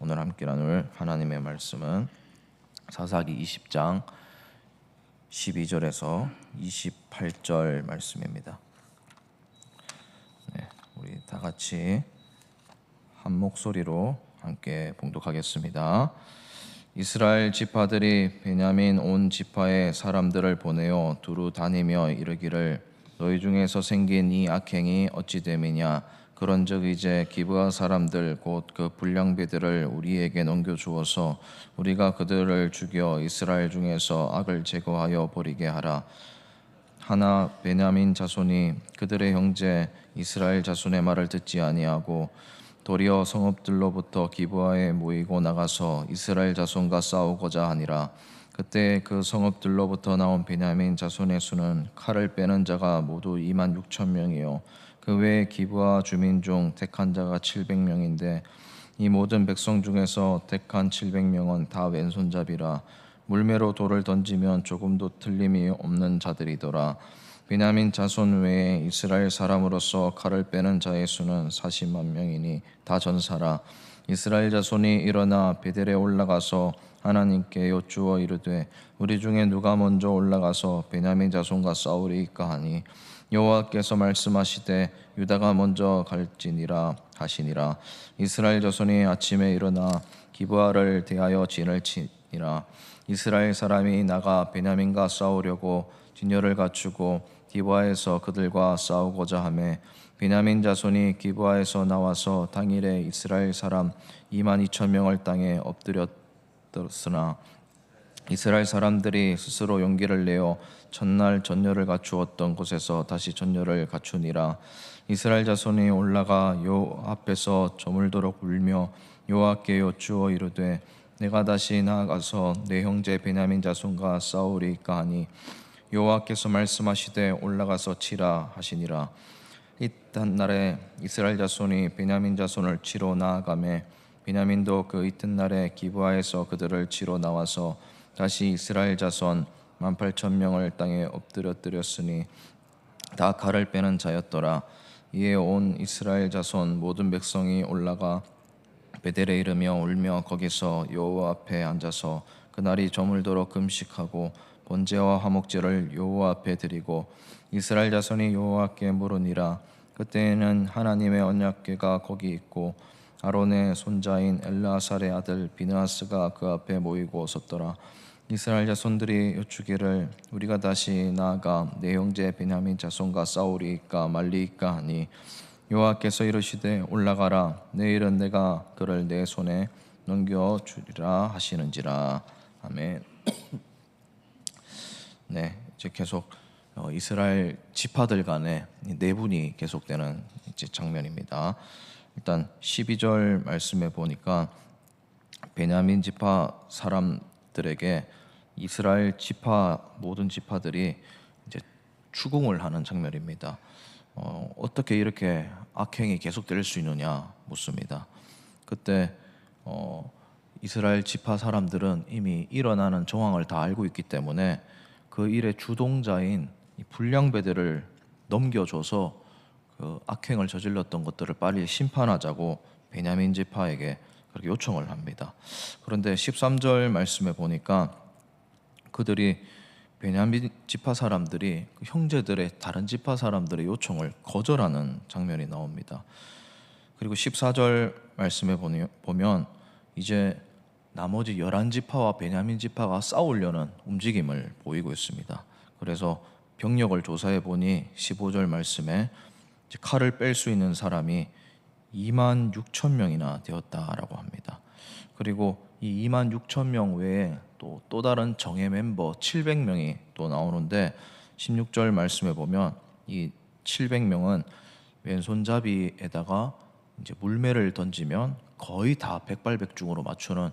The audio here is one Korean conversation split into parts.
오늘 함께 나눌 하나님의 말씀은 사사기 20장 12절에서 28절 말씀입니다. 우리 다 같이 한 목소리로 함께 봉독하겠습니다. 이스라엘 지파들이 베냐민 온 지파의 사람들을 보내어 두루 다니며 이르기를 너희 중에서 생긴 이 악행이 어찌 됨이냐. 그런즉 이제 기브아 사람들 곧 그 불량배들을 우리에게 넘겨주어서 우리가 그들을 죽여 이스라엘 중에서 악을 제거하여 버리게 하라. 하나 베냐민 자손이 그들의 형제 이스라엘 자손의 말을 듣지 아니하고 도리어 성읍들로부터 기브아에 모이고 나가서 이스라엘 자손과 싸우고자 하니라. 그때 그 성읍들로부터 나온 베냐민 자손의 수는 칼을 빼는 자가 모두 26,000명이요 그 외에 기브아 주민 중 택한 자가 700명인데 이 모든 백성 중에서 택한 700명은 다 왼손잡이라. 물매로 돌을 던지면 조금도 틀림이 없는 자들이더라. 베냐민 자손 외에 이스라엘 사람으로서 칼을 빼는 자의 수는 40만 명이니 다 전사라. 이스라엘 자손이 일어나 베델에 올라가서 하나님께 여쭈어 이르되 우리 중에 누가 먼저 올라가서 베냐민 자손과 싸우리이까 하니 여호와께서 말씀하시되 유다가 먼저 갈지니라 하시니라. 이스라엘 자손이 아침에 일어나 기브아를 대하여 진을 치니라. 이스라엘 사람이 나가 베냐민과 싸우려고 진열을 갖추고 기브아에서 그들과 싸우고자 하매 베냐민 자손이 기브아에서 나와서 당일에 이스라엘 사람 22,000명을 땅에 엎드렸으나 이스라엘 사람들이 스스로 용기를 내어 첫날 전열을 갖추었던 곳에서 다시 전열을 갖추니라. 이스라엘 자손이 올라가 요 앞에서 저물도록 울며 여호와께 여쭈어 이르되 내가 다시 나아가서 내 형제 베냐민 자손과 싸우리이까 하니 여호와께서 말씀하시되 올라가서 치라 하시니라. 이튿날에 이스라엘 자손이 베냐민 자손을 치러 나아가매 베냐민도 그 이튿날에 기브아에서 그들을 치러 나와서 다시 이스라엘 자손 18,000명을 땅에 엎드렸으니 다 칼을 빼는 자였더라. 이에 온 이스라엘 자손 모든 백성이 올라가 베델에 이르며 울며 거기서 여호와 앞에 앉아서 그날이 저물도록 금식하고 번제와 화목제를 여호와 앞에 드리고 이스라엘 자손이 여호와께 물으니라. 그때에는 하나님의 언약궤가 거기 있고 아론의 손자인 엘르아살의 아들 비느하스가 그 앞에 모이고 섰더라. 이스라엘 자손들이 여쭈기를 우리가 다시 나아가 내 형제 베냐민 자손과 싸우리이까 말리이까 하니 여호와께서 이르시되 올라가라. 내일은 내가 그를 내 손에 넘겨주리라 하시는지라. 아멘. 이제 계속 이스라엘 지파들 간의 내분이 계속되는 이제 장면입니다. 일단 12절 말씀에 보니까 베냐민 지파 사람들에게 이스라엘 지파 모든 지파들이 이제 추궁을 하는 장면입니다. 어떻게 이렇게 악행이 계속될 수 있느냐 묻습니다. 그때 이스라엘 지파 사람들은 이미 일어나는 정황을 다 알고 있기 때문에 그 일의 주동자인 불량배들을 넘겨줘서 그 악행을 저질렀던 것들을 빨리 심판하자고 베냐민 지파에게 그렇게 요청을 합니다. 그런데 13절 말씀에 보니까 그들이 베냐민 지파 사람들이 그 형제들의 다른 지파 사람들의 요청을 거절하는 장면이 나옵니다. 그리고 14절 말씀에 보면 이제 나머지 11지파와 베냐민 지파가 싸우려는 움직임을 보이고 있습니다. 그래서 병력을 조사해 보니 15절 말씀에 칼을 뺄 수 있는 사람이 26,000명이나 되었다라고 합니다. 그리고 이 26,000명 외에 또 다른 정예 멤버 700명이 또 나오는데 16절 말씀에 보면 이 700명은 왼손잡이에다가 이제 물매를 던지면 거의 다 백발백중으로 맞추는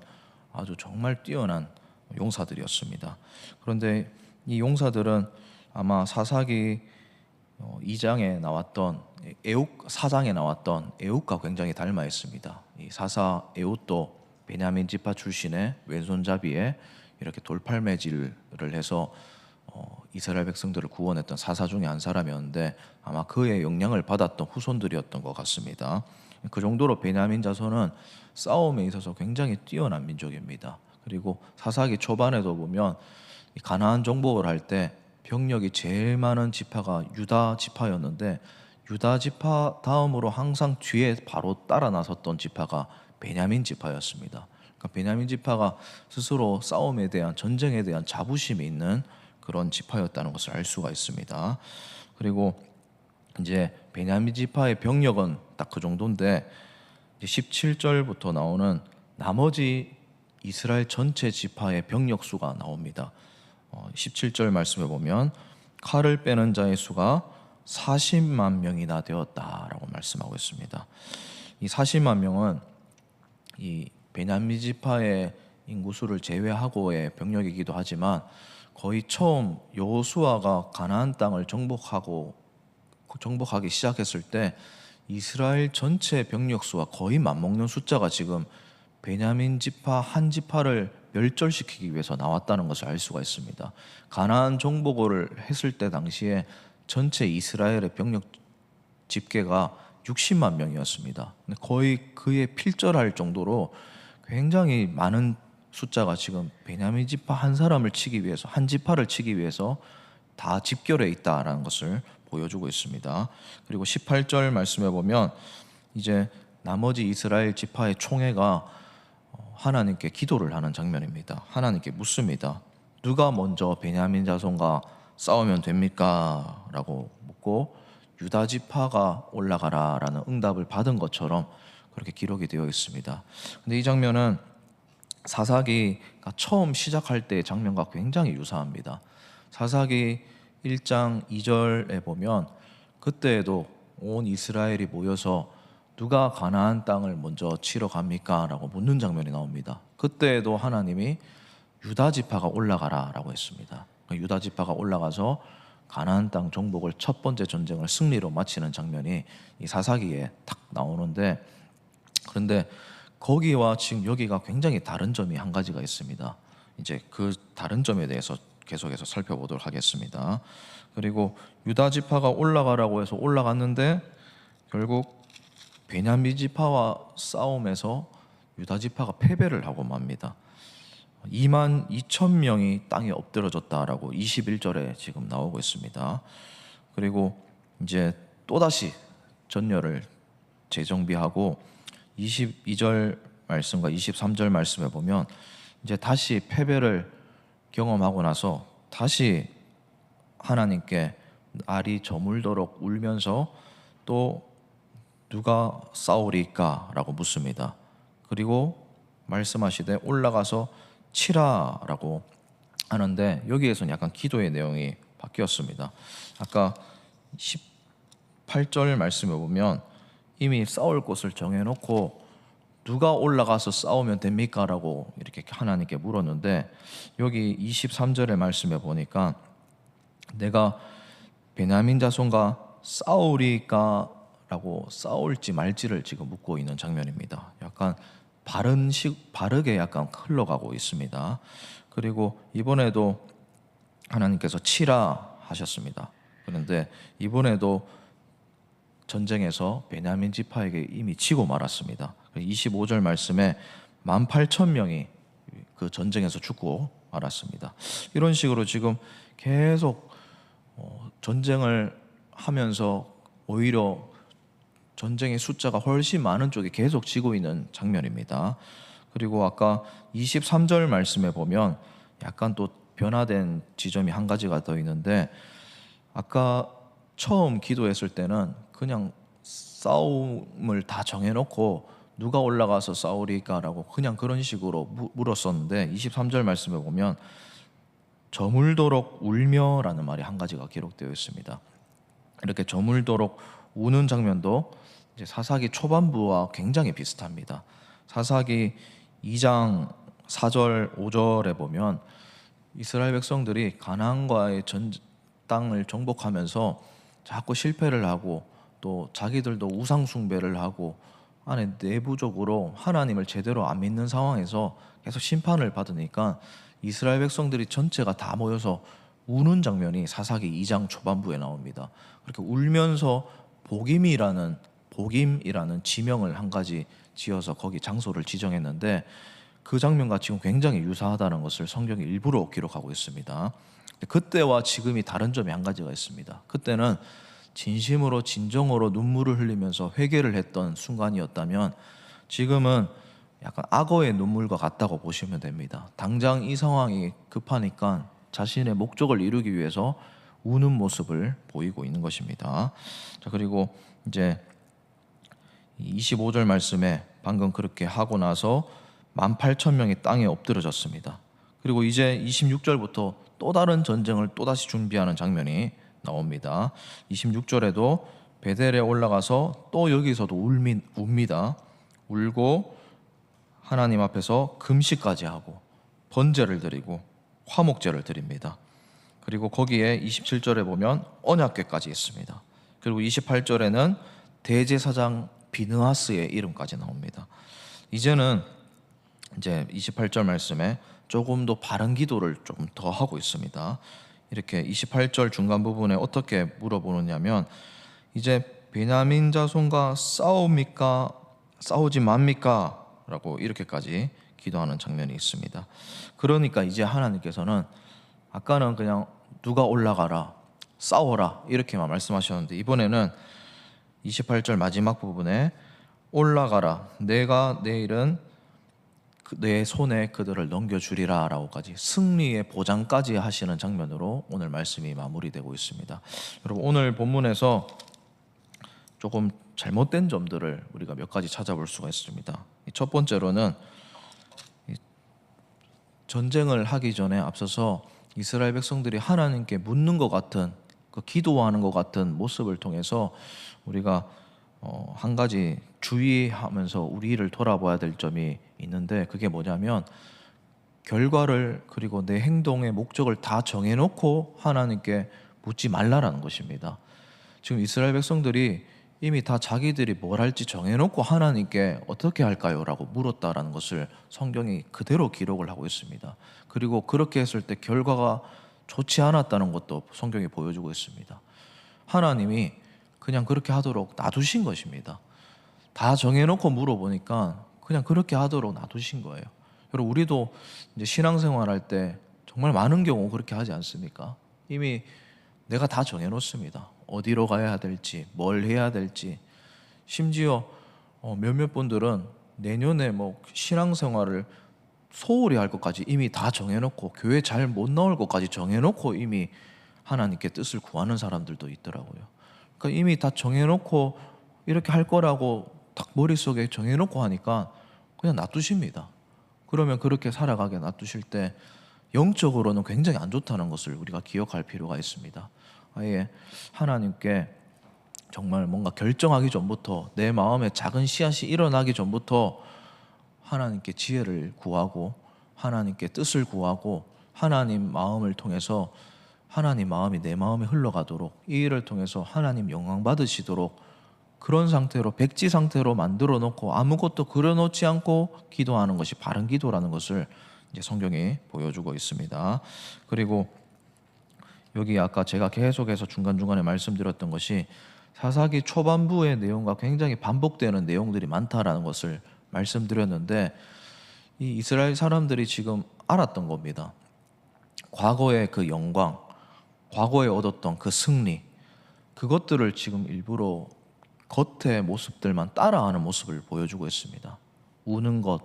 아주 정말 뛰어난 용사들이었습니다. 그런데 이 용사들은 아마 사사기 2장에 나왔던 에웃 4장에 나왔던 에웃과 굉장히 닮아 있습니다. 이 사사 에웃도 베냐민 지파 출신의 왼손잡이에 이렇게 돌팔매질을 해서 이스라엘 백성들을 구원했던 사사 중에 한 사람이었는데 아마 그의 영향을 받았던 후손들이었던 것 같습니다. 그 정도로 베냐민 자손은 싸움에 있어서 굉장히 뛰어난 민족입니다. 그리고 사사기 초반에도 보면 가나안 정복을 할 때 병력이 제일 많은 지파가 유다 지파였는데 유다 지파 다음으로 항상 뒤에 바로 따라 나섰던 지파가 베냐민 지파였습니다. 그러니까 베냐민 지파가 스스로 싸움에 대한 전쟁에 대한 자부심이 있는 그런 지파였다는 것을 알 수가 있습니다. 그리고 이제 베냐민 지파의 병력은 딱 그 정도인데 17절부터 나오는 나머지 이스라엘 전체 지파의 병력 수가 나옵니다. 17절 말씀에 보면 칼을 빼는 자의 수가 40만 명이나 되었다라고 말씀하고 있습니다. 이 40만 명은 이 베냐민 지파의 인구수를 제외하고의 병력이기도 하지만 거의 처음 여호수아가 가나안 땅을 정복하기 시작했을 때 이스라엘 전체 병력 수와 거의 맞먹는 숫자가 지금 베냐민 지파 한 지파를 멸절시키기 위해서 나왔다는 것을 알 수가 있습니다. 가나안 정복을 했을 때 당시에 전체 이스라엘의 병력 집계가 60만 명이었습니다. 거의 그에 필절할 정도로 굉장히 많은 숫자가 지금 베냐민 지파 한 사람을 치기 위해서, 한 지파를 치기 위해서 다 집결해 있다라는 것을 보여주고 있습니다. 그리고 18절 말씀해 보면 이제 나머지 이스라엘 지파의 총회가 하나님께 기도를 하는 장면입니다. 하나님께 묻습니다. 누가 먼저 베냐민 자손과 싸우면 됩니까? 라고 묻고 유다 지파가 올라가라라는 응답을 받은 것처럼 그렇게 기록이 되어 있습니다. 근데 이 장면은 사사기가 처음 시작할 때의 장면과 굉장히 유사합니다. 사사기 1장 2절에 보면 그때에도 온 이스라엘이 모여서 누가 가나안 땅을 먼저 치러 갑니까? 라고 묻는 장면이 나옵니다. 그때에도 하나님이 유다 지파가 올라가라 라고 했습니다. 유다 지파가 올라가서 가나안 땅 정복을 첫 번째 전쟁을 승리로 마치는 장면이 이 사사기에 딱 나오는데, 그런데 거기와 지금 여기가 굉장히 다른 점이 한 가지가 있습니다. 이제 그 다른 점에 대해서 계속해서 살펴보도록 하겠습니다. 그리고 유다 지파가 올라가라고 해서 올라갔는데 결국 베냐민 지파와 싸움에서 유다 지파가 패배를 하고 맙니다. 2만 2천 명이 땅에 엎드러졌다라고 21절에 지금 나오고 있습니다. 그리고 이제 또다시 전열을 재정비하고 22절 말씀과 23절 말씀에 보면 이제 다시 패배를 경험하고 나서 다시 하나님께 알이 저물도록 울면서 또 누가 싸우리까? 라고 묻습니다. 그리고 말씀하시되 올라가서 치라라고 하는데 여기에서는 약간 기도의 내용이 바뀌었습니다. 아까 18절 말씀에 보면 이미 싸울 곳을 정해놓고 누가 올라가서 싸우면 됩니까? 라고 이렇게 하나님께 물었는데 여기 23절의 말씀에 보니까 내가 베냐민 자손과 싸우리까? 라고 싸울지 말지를 지금 묻고 있는 장면입니다. 약간 바르게 약간 흘러가고 있습니다. 그리고 이번에도 하나님께서 치라 하셨습니다. 그런데 이번에도 전쟁에서 베냐민 지파에게 이미 지고 말았습니다. 25절 말씀에 18,000명이 그 전쟁에서 죽고 말았습니다. 이런 식으로 지금 계속 전쟁을 하면서 오히려 전쟁의 숫자가 훨씬 많은 쪽이 계속 지고 있는 장면입니다. 그리고 아까 23절 말씀에 보면 약간 또 변화된 지점이 한 가지가 더 있는데 아까 처음 기도했을 때는 그냥 싸움을 다 정해놓고 누가 올라가서 싸우리까라고 그냥 그런 식으로 물었었는데 23절 말씀에 보면 저물도록 울며라는 말이 한 가지가 기록되어 있습니다. 이렇게 저물도록 우는 장면도 이제 사사기 초반부와 굉장히 비슷합니다. 사사기 2장 4절 5절에 보면 이스라엘 백성들이 가나안과의 땅을 정복하면서 자꾸 실패를 하고 또 자기들도 우상 숭배를 하고 안에 내부적으로 하나님을 제대로 안 믿는 상황에서 계속 심판을 받으니까 이스라엘 백성들이 전체가 다 모여서 우는 장면이 사사기 2장 초반부에 나옵니다. 그렇게 울면서 복임이라는 복임이라는 지명을 한 가지 지어서 거기 장소를 지정했는데 그 장면과 지금 굉장히 유사하다는 것을 성경이 일부러 기록하고 있습니다. 그때와 지금이 다른 점이 한 가지가 있습니다. 그때는 진심으로 진정으로 눈물을 흘리면서 회개를 했던 순간이었다면 지금은 약간 악어의 눈물과 같다고 보시면 됩니다. 당장 이 상황이 급하니까 자신의 목적을 이루기 위해서 우는 모습을 보이고 있는 것입니다. 자, 그리고 이제 25절 말씀에 방금 그렇게 하고 나서 18,000명이 땅에 엎드러졌습니다. 그리고 이제 26절부터 또 다른 전쟁을 또다시 준비하는 장면이 나옵니다. 26절에도 베델에 올라가서 또 여기서도 웁니다. 울고 하나님 앞에서 금식까지 하고 번제를 드리고 화목제를 드립니다. 그리고 거기에 27절에 보면 언약궤까지 있습니다. 그리고 28절에는 대제사장 비느하스의 이름까지 나옵니다. 이제는 이제 28절 말씀에 조금 더 바른 기도를 좀 더 하고 있습니다. 이렇게 28절 중간 부분에 어떻게 물어보느냐면 이제 베냐민 자손과 싸웁니까? 싸우지 맙니까? 라고 이렇게까지 기도하는 장면이 있습니다. 그러니까 이제 하나님께서는 아까는 그냥 누가 올라가라, 싸워라 이렇게만 말씀하셨는데 이번에는 28절 마지막 부분에 올라가라, 내가 내일은 내 손에 그들을 넘겨주리라 라고까지 승리의 보장까지 하시는 장면으로 오늘 말씀이 마무리되고 있습니다. 여러분, 오늘 본문에서 조금 잘못된 점들을 우리가 몇 가지 찾아볼 수가 있습니다. 첫 번째로는 전쟁을 하기 전에 앞서서 이스라엘 백성들이 하나님께 묻는 것 같은 그 기도하는 것 같은 모습을 통해서 우리가 한 가지 주의하면서 우리 일을 돌아봐야 될 점이 있는데 그게 뭐냐면 결과를 그리고 내 행동의 목적을 다 정해놓고 하나님께 묻지 말라라는 것입니다. 지금 이스라엘 백성들이 이미 다 자기들이 뭘 할지 정해놓고 하나님께 어떻게 할까요? 라고 물었다라는 것을 성경이 그대로 기록을 하고 있습니다. 그리고 그렇게 했을 때 결과가 좋지 않았다는 것도 성경이 보여주고 있습니다. 하나님이 그냥 그렇게 하도록 놔두신 것입니다. 다 정해놓고 물어보니까 그냥 그렇게 하도록 놔두신 거예요. 여러분, 우리도 이제 신앙생활 할 때 정말 많은 경우 그렇게 하지 않습니까? 이미 내가 다 정해놓습니다. 어디로 가야 될지, 뭘 해야 될지. 심지어 몇몇 분들은 내년에 뭐 신앙생활을 소홀히 할 것까지 이미 다 정해놓고 교회 잘 못 나올 것까지 정해놓고 이미 하나님께 뜻을 구하는 사람들도 있더라고요. 그러니까 이미 다 정해놓고 이렇게 할 거라고 딱 머릿속에 정해놓고 하니까 그냥 놔두십니다. 그러면 그렇게 살아가게 놔두실 때 영적으로는 굉장히 안 좋다는 것을 우리가 기억할 필요가 있습니다. 아예 하나님께 정말 뭔가 결정하기 전부터 내 마음에 작은 씨앗이 일어나기 전부터 하나님께 지혜를 구하고 하나님께 뜻을 구하고 하나님 마음을 통해서 하나님 마음이 내 마음에 흘러가도록 이 일을 통해서 하나님 영광 받으시도록 그런 상태로 백지 상태로 만들어 놓고 아무것도 그려놓지 않고 기도하는 것이 바른 기도라는 것을 이제 성경이 보여주고 있습니다. 그리고 여기 아까 제가 계속해서 중간중간에 말씀드렸던 것이 사사기 초반부의 내용과 굉장히 반복되는 내용들이 많다라는 것을 말씀드렸는데 이 이스라엘 사람들이 지금 알았던 겁니다. 과거의 그 영광, 과거에 얻었던 그 승리, 그것들을 지금 일부러 겉의 모습들만 따라하는 모습을 보여주고 있습니다. 우는 것,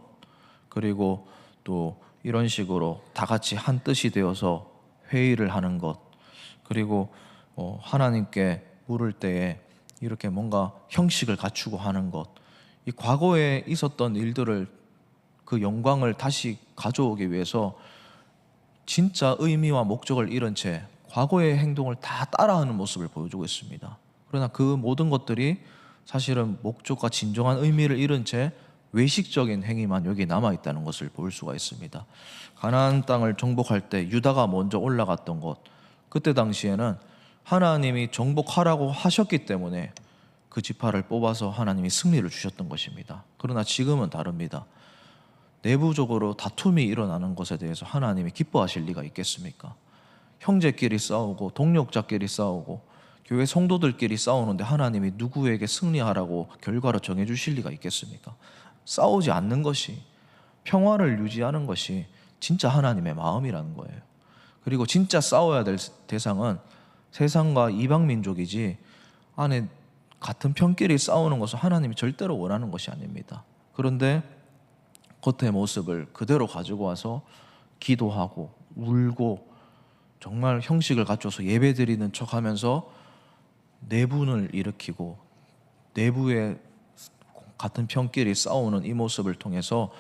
그리고 또 이런 식으로 다 같이 한 뜻이 되어서 회의를 하는 것, 그리고 하나님께 물을 때에 이렇게 뭔가 형식을 갖추고 하는 것, 이 과거에 있었던 일들을 그 영광을 다시 가져오기 위해서 진짜 의미와 목적을 잃은 채 과거의 행동을 다 따라하는 모습을 보여주고 있습니다. 그러나 그 모든 것들이 사실은 목적과 진정한 의미를 잃은 채 외식적인 행위만 여기 남아있다는 것을 볼 수가 있습니다. 가나안 땅을 정복할 때 유다가 먼저 올라갔던 것, 그때 당시에는 하나님이 정복하라고 하셨기 때문에 그 지파를 뽑아서 하나님이 승리를 주셨던 것입니다. 그러나 지금은 다릅니다. 내부적으로 다툼이 일어나는 것에 대해서 하나님이 기뻐하실 리가 있겠습니까? 형제끼리 싸우고 동력자끼리 싸우고 교회 성도들끼리 싸우는데 하나님이 누구에게 승리하라고 결과를 정해주실 리가 있겠습니까? 싸우지 않는 것이, 평화를 유지하는 것이 진짜 하나님의 마음이라는 거예요. 그리고 진짜 싸워야 될 대상은 세상과 이방 민족이지, 안에 같은 편끼리 싸우는 것은 하나님이 절대로 원하는 것이 아닙니다. 그런데 겉의 모습을 그대로 가지고 와서 기도하고 울고 정말 형식을 갖춰서 예배드리는 척하면서 내분을 일으키고 내부에 같은 편끼리 싸우는 이 모습을 통해서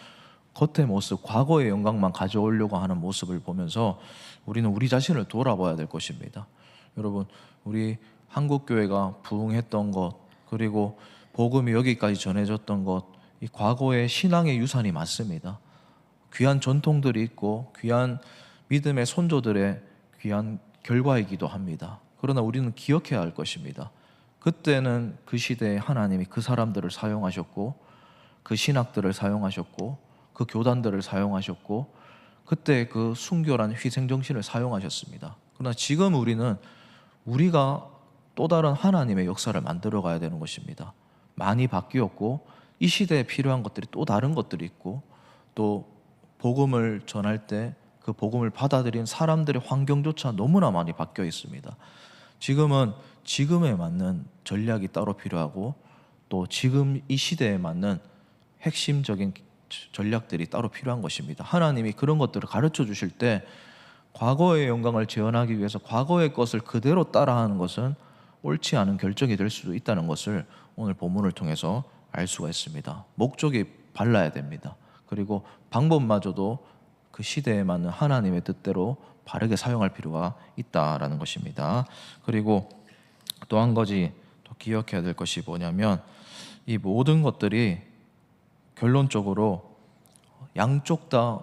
겉의 모습, 과거의 영광만 가져오려고 하는 모습을 보면서 우리는 우리 자신을 돌아봐야 될 것입니다. 여러분, 우리 한국교회가 부흥했던 것, 그리고 복음이 여기까지 전해졌던 것, 이 과거의 신앙의 유산이 많습니다. 귀한 전통들이 있고 귀한 믿음의 선조들의 귀한 결과이기도 합니다. 그러나 우리는 기억해야 할 것입니다. 그때는 그 시대에 하나님이 그 사람들을 사용하셨고, 그 신학들을 사용하셨고, 그 교단들을 사용하셨고, 그때 그 순결한 희생정신을 사용하셨습니다. 그러나 지금 우리는 우리가 또 다른 하나님의 역사를 만들어 가야 되는 것입니다. 많이 바뀌었고 이 시대에 필요한 것들이 또 다른 것들이 있고, 또 복음을 전할 때 그 복음을 받아들인 사람들의 환경조차 너무나 많이 바뀌어 있습니다. 지금은 지금에 맞는 전략이 따로 필요하고, 또 지금 이 시대에 맞는 핵심적인 전략들이 따로 필요한 것입니다. 하나님이 그런 것들을 가르쳐 주실 때 과거의 영광을 재현하기 위해서 과거의 것을 그대로 따라하는 것은 옳지 않은 결정이 될 수도 있다는 것을 오늘 본문을 통해서 알 수가 있습니다. 목적이 발라야 됩니다. 그리고 방법마저도 그 시대에 맞는 하나님의 뜻대로 바르게 사용할 필요가 있다라는 것입니다. 그리고 또 한 가지 또 기억해야 될 것이 뭐냐면, 이 모든 것들이 결론적으로 양쪽 다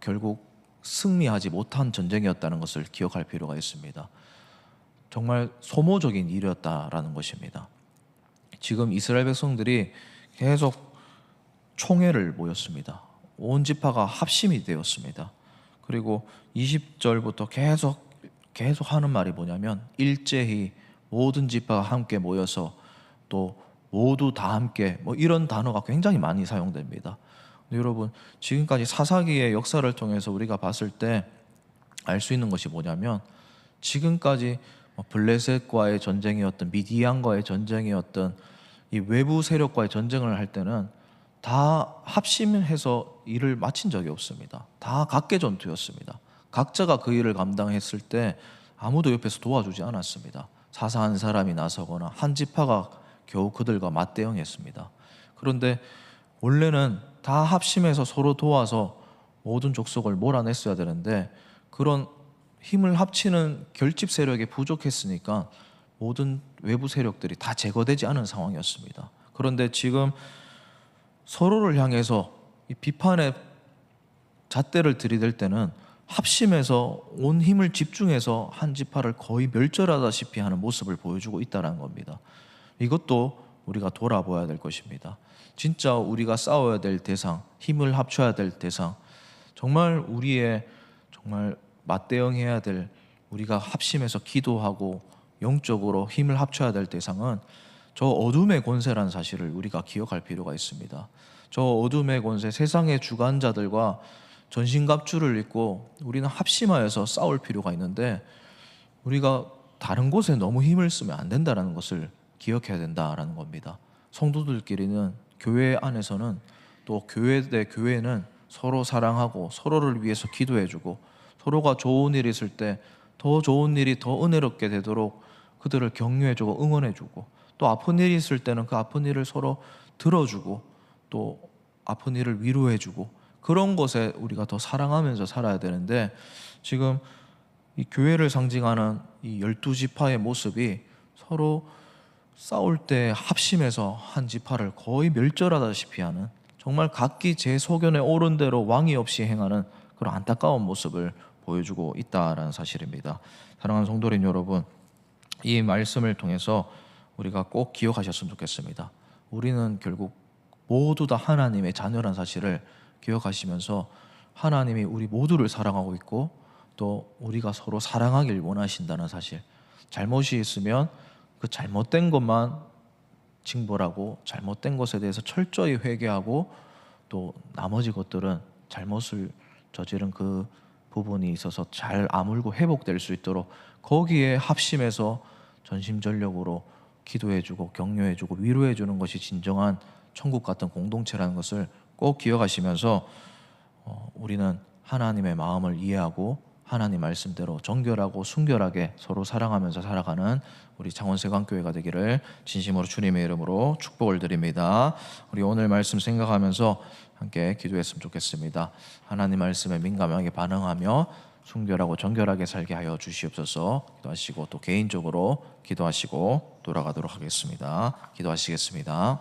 결국 승리하지 못한 전쟁이었다는 것을 기억할 필요가 있습니다. 정말 소모적인 일이었다라는 것입니다. 지금 이스라엘 백성들이 계속 총회를 모였습니다. 온 지파가 합심이 되었습니다. 그리고 20절부터 계속 하는 말이 뭐냐면, 일제히 모든 지파가 함께 모여서, 또 모두 다 함께, 뭐 이런 단어가 굉장히 많이 사용됩니다. 근데 여러분, 지금까지 사사기의 역사를 통해서 우리가 봤을 때 알 수 있는 것이 뭐냐면, 지금까지 블레셋과의 전쟁이었던, 미디안과의 전쟁이었던, 이 외부 세력과의 전쟁을 할 때는 다 합심해서 일을 마친 적이 없습니다. 다 각계 전투였습니다. 각자가 그 일을 감당했을 때 아무도 옆에서 도와주지 않았습니다. 사사 한 사람이 나서거나 한 지파가 겨우 그들과 맞대응했습니다. 그런데 원래는 다 합심해서 서로 도와서 모든 족속을 몰아냈어야 되는데, 그런 힘을 합치는 결집 세력이 부족했으니까 모든 외부 세력들이 다 제거되지 않은 상황이었습니다. 그런데 지금 서로를 향해서 이 비판의 잣대를 들이댈 때는 합심해서 온 힘을 집중해서 한 지파를 거의 멸절하다시피 하는 모습을 보여주고 있다는 겁니다. 이것도 우리가 돌아봐야 될 것입니다. 진짜 우리가 싸워야 될 대상, 힘을 합쳐야 될 대상, 정말 우리의 정말 맞대응해야 될, 우리가 합심해서 기도하고 영적으로 힘을 합쳐야 될 대상은 저 어둠의 권세라는 사실을 우리가 기억할 필요가 있습니다. 저 어둠의 권세, 세상의 주관자들과 전신갑주를 입고 우리는 합심하여서 싸울 필요가 있는데, 우리가 다른 곳에 너무 힘을 쓰면 안 된다는 것을 기억해야 된다라는 겁니다. 성도들끼리는, 교회 안에서는, 또 교회 대 교회는 서로 사랑하고 서로를 위해서 기도해주고, 서로가 좋은 일이 있을 때 더 좋은 일이 더 은혜롭게 되도록 그들을 격려해주고 응원해주고, 또 아픈 일이 있을 때는 그 아픈 일을 서로 들어주고, 또 아픈 일을 위로해주고, 그런 것에 우리가 더 사랑하면서 살아야 되는데, 지금 이 교회를 상징하는 이 12지파의 모습이 서로 싸울 때 합심해서 한 지파를 거의 멸절하다시피 하는, 정말 각기 제 소견에 옳은 대로 왕이 없이 행하는 그런 안타까운 모습을 보여주고 있다라는 사실입니다. 사랑하는 성도님 여러분, 이 말씀을 통해서 우리가 꼭 기억하셨으면 좋겠습니다. 우리는 결국 모두 다 하나님의 자녀란 사실을 기억하시면서, 하나님이 우리 모두를 사랑하고 있고 또 우리가 서로 사랑하길 원하신다는 사실, 잘못이 있으면 그 잘못된 것만 징벌하고 잘못된 것에 대해서 철저히 회개하고 또 나머지 것들은 잘못을 저지른 그 부분이 있어서 잘 아물고 회복될 수 있도록 거기에 합심해서 전심전력으로 기도해주고 격려해주고 위로해주는 것이 진정한 천국 같은 공동체라는 것을 꼭 기억하시면서 우리는 하나님의 마음을 이해하고 하나님 말씀대로 정결하고 순결하게 서로 사랑하면서 살아가는 우리 창원세관교회가 되기를 진심으로 주님의 이름으로 축복을 드립니다. 우리 오늘 말씀 생각하면서 함께 기도했으면 좋겠습니다. 하나님 말씀에 민감하게 반응하며 순결하고 정결하게 살게 하여 주시옵소서. 기도하시고 또 개인적으로 기도하시고 돌아가도록 하겠습니다. 기도하시겠습니다.